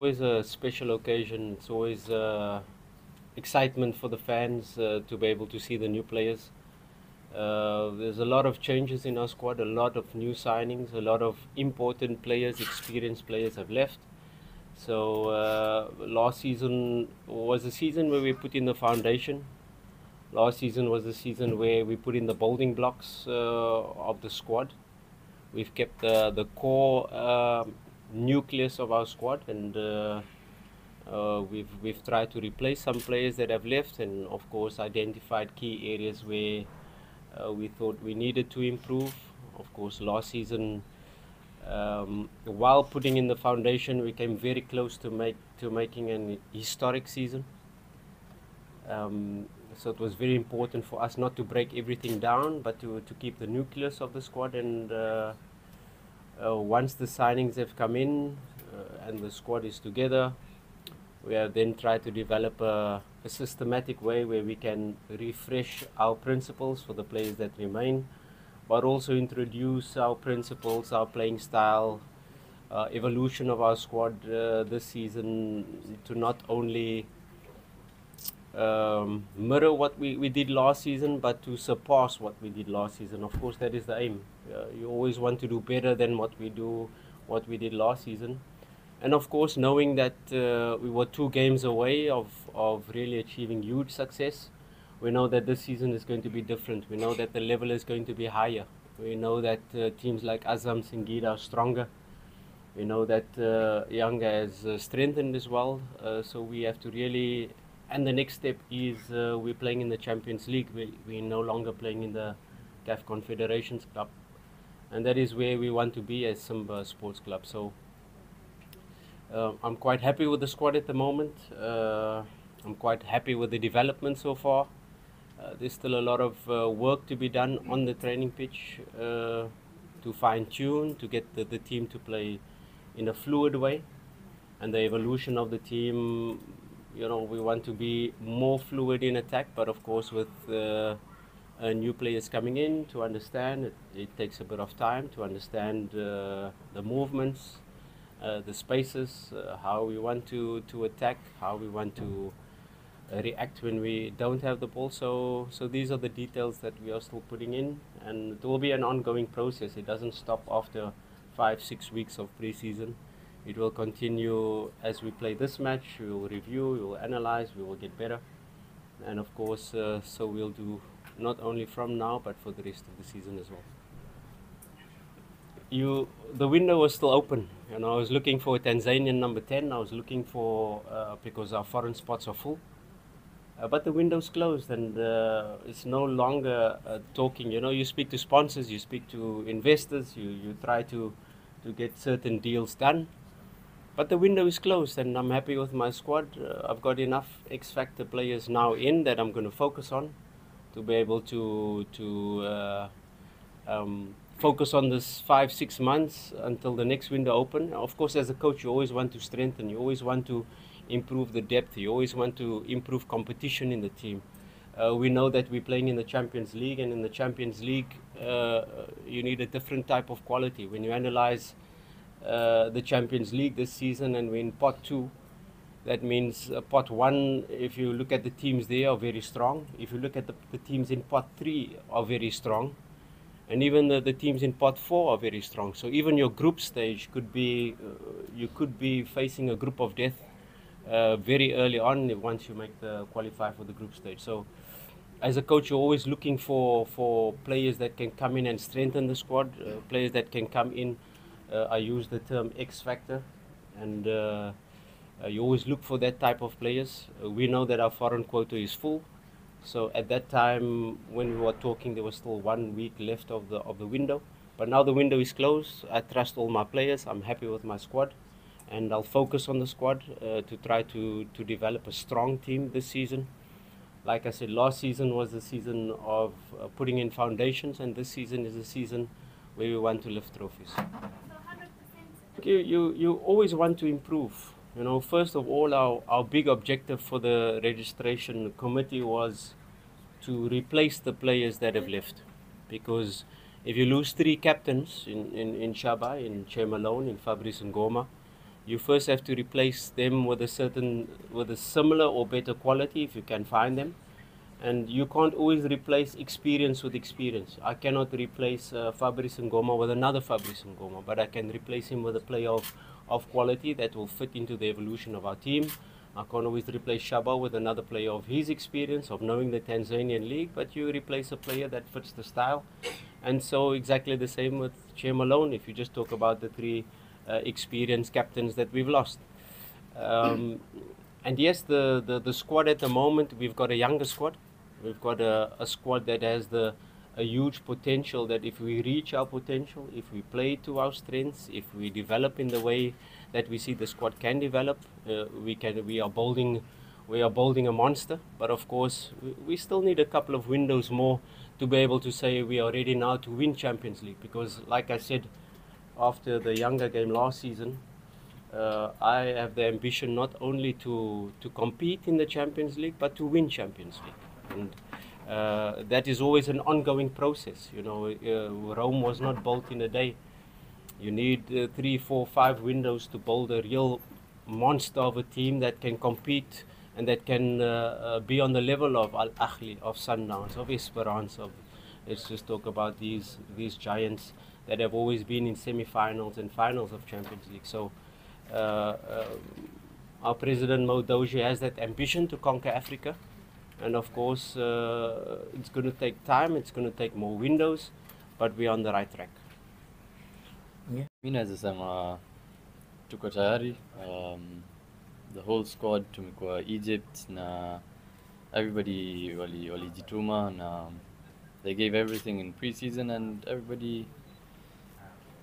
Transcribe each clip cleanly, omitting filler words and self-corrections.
always a special occasion. It's always excitement for the fans to be able to see the new players. There's a lot of changes in our squad, a lot of new signings, a lot of important players, experienced players have left. So last season was a season where we put in the foundation. Last season was the season where we put in the building blocks of the squad. We've kept the core nucleus of our squad, and we've tried to replace some players that have left, and of course identified key areas where we thought we needed to improve. Of course, last season, while putting in the foundation, we came very close to making an historic season. So it was very important for us not to break everything down, but to keep the nucleus of the squad. And once the signings have come in and the squad is together, we have then tried to develop a systematic way where we can refresh our principles for the players that remain, but also introduce our principles, our playing style, evolution of our squad this season to not only mirror what we did last season, but to surpass what we did last season. Of course, that is the aim. You always want to do better than what we did last season. And of course, knowing that we were 2 games away of really achieving huge success, we know that this season is going to be different. We know that the level is going to be higher. We know that teams like Azam, Singida are stronger. We know that Yanga has strengthened as well. So we have to really... And the next step is we're playing in the Champions League. We're no longer playing in the CAF Confederations Cup. And that is where we want to be as Simba Sports Club. So I'm quite happy with the squad at the moment. I'm quite happy with the development so far. There's still a lot of work to be done on the training pitch to fine-tune, to get the team to play in a fluid way. And the evolution of the team, you know, we want to be more fluid in attack, but of course with new players coming in to understand, it takes a bit of time to understand the movements, the spaces, how we want to attack, how we want to react when we don't have the ball. So these are the details that we are still putting in, and it will be an ongoing process. It doesn't stop after 5-6 weeks of pre-season. It will continue as we play this match. We will review, we will analyze, we will get better. And of course, so we'll do not only from now, but for the rest of the season as well. The window was still open. You know, I was looking for a Tanzanian number 10. I was looking for, because our foreign spots are full. But the window's closed, and it's no longer talking. You know, you speak to sponsors, you speak to investors, you try to get certain deals done. But the window is closed, and I'm happy with my squad. I've got enough X-factor players now in that I'm going to focus on to be able to focus on this 5-6 months until the next window open. Of course, as a coach, you always want to strengthen. You always want to improve the depth. You always want to improve competition in the team. We know that we're playing in the Champions League, and in the Champions League, you need a different type of quality. When you analyze the Champions League this season and we're in pot 2, that means pot 1, if you look at the teams there, are very strong. If you look at the teams in pot 3 are very strong, and even the teams in pot 4 are very strong. So even your group stage could be, you could be facing a group of death very early on once you make the qualify for the group stage. So as a coach, you're always looking for players that can come in and strengthen the squad, players that can come in. I use the term X factor, and you always look for that type of players. We know that our foreign quota is full, so at that time when we were talking, there was still 1 week left of the window. But now the window is closed. I trust all my players. I'm happy with my squad, and I'll focus on the squad to try to develop a strong team this season. Like I said, last season was the season of putting in foundations, and this season is a season where we want to lift trophies. You always want to improve. You know, first of all, our big objective for the registration committee was to replace the players that have left. Because if you lose 3 captains in Shaba, in Chama alone, in Fabrice and Goma, you first have to replace them with a similar or better quality if you can find them. And you can't always replace experience with experience. I cannot replace Fabrice Ngoma with another Fabrice Ngoma, but I can replace him with a player of quality that will fit into the evolution of our team. I can't always replace Shaba with another player of his experience, of knowing the Tanzanian league, but you replace a player that fits the style. And so exactly the same with Malone, if you just talk about the three experienced captains that we've lost. And yes, the squad at the moment, we've got a younger squad. We've got a squad that has a huge potential, that if we reach our potential, if we play to our strengths, if we develop in the way that we see the squad can develop, we are building a monster. But of course, we still need a couple of windows more to be able to say we are ready now to win Champions League. Because like I said, after the Yanga game last season, I have the ambition not only to compete in the Champions League, but to win Champions League. And that is always an ongoing process. You know, Rome was not built in a day. You need 3, 4, 5 windows to build a real monster of a team that can compete and that can be on the level of Al Ahly, of Sundowns, of Esperance. Let's just talk about these giants that have always been in semi-finals and finals of Champions League. So our president Mo Doji has that ambition to conquer Africa. And of course, it's going to take time, it's going to take more windows, but we're on the right track. Mi naweza sema tuko tayari. The whole squad tumekuwa Egypt na everybody walijituma na they gave everything in pre-season and everybody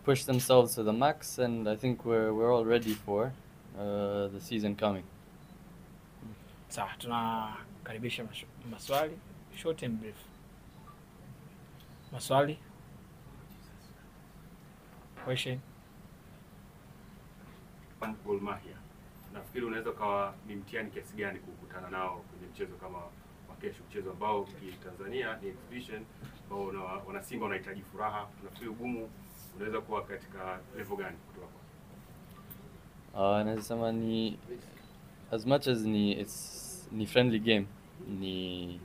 pushed themselves to the max, and I think we're all ready for the season coming. Sawa, tunakaribisha maswali short and brief. Maswali? Question? Gor Mahia, nafikiri unaweza kawa ni mtihani kiasi gani kukutana nao kwenye mchezo kama wa kesho, mchezo ambao Tanzania ni exhibition ambao wana Simba wanahitaji furaha. Nafikiri ugumu unaweza kuwa katika level gani kutoka kwa? Naweza sema ni as much as ni friendly game, ni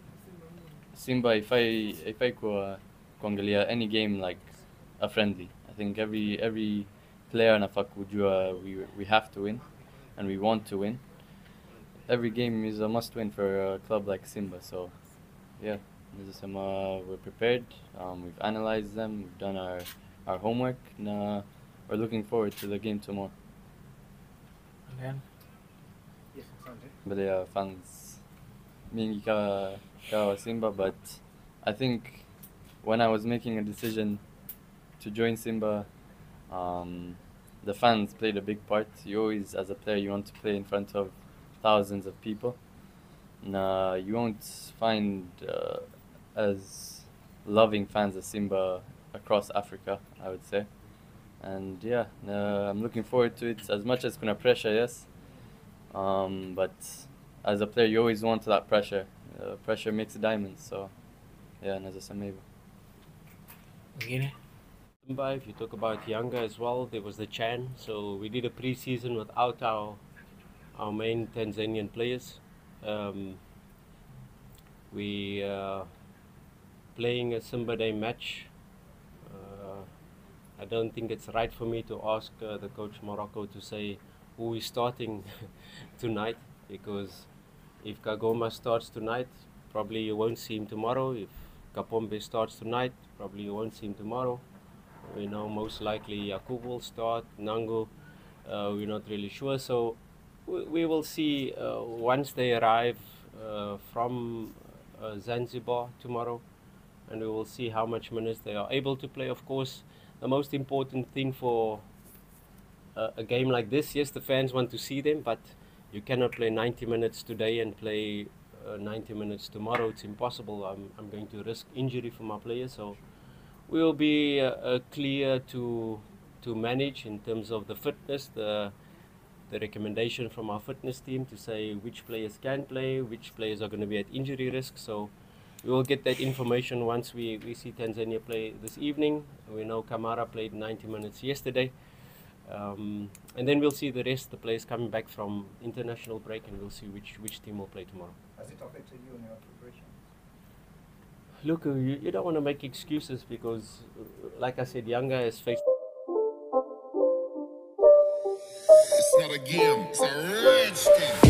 Simba if I kuangalia any game like a friendly. I think every player anafaa kujua we have to win and we want to win. Every game is a must win for a club like Simba. So yeah, we're prepared. We've analyzed them. We've done our homework. We're looking forward to the game tomorrow. And then? Yes, But they are fans mingi kawa Simba, but I think when I was making a decision to join Simba, the fans played a big part. You always, as a player, you want to play in front of thousands of people. You won't find as loving fans as Simba across Africa, I would say. And yeah, I'm looking forward to it. As much as kuna pressure, yes, but as a player, you always want that pressure. Pressure makes a diamond. So yeah, nazasema hivyo. Mwingine? If you talk about Yanga as well, there was the Chan. So we did a pre-season without our main Tanzanian players. We playing a Simba Day match. I don't think it's right for me to ask the coach Morocco to say who is starting tonight, because if Kagoma starts tonight, probably you won't see him tomorrow. If Kapombe starts tonight, probably you won't see him tomorrow. We know most likely Yakub will start, Nango, we're not really sure. So we will see once they arrive from Zanzibar tomorrow, and we will see how much minutes they are able to play. Of course, the most important thing for a game like this, yes, the fans want to see them, but you cannot play 90 minutes today and play 90 minutes tomorrow. It's impossible. I'm going to risk injury for my players, so we will be clear to manage in terms of the fitness, the recommendation from our fitness team to say which players can play, which players are going to be at injury risk. So we will get that information once we see Tanzania play this evening. We know Kamara played 90 minutes yesterday. And then we'll see the rest, the players coming back from international break, and we'll see which team will play tomorrow. Has it affected you in your preparation? Look, you don't want to make excuses because, like I said, Yanga has faced... It's not a game, it's a rich thing.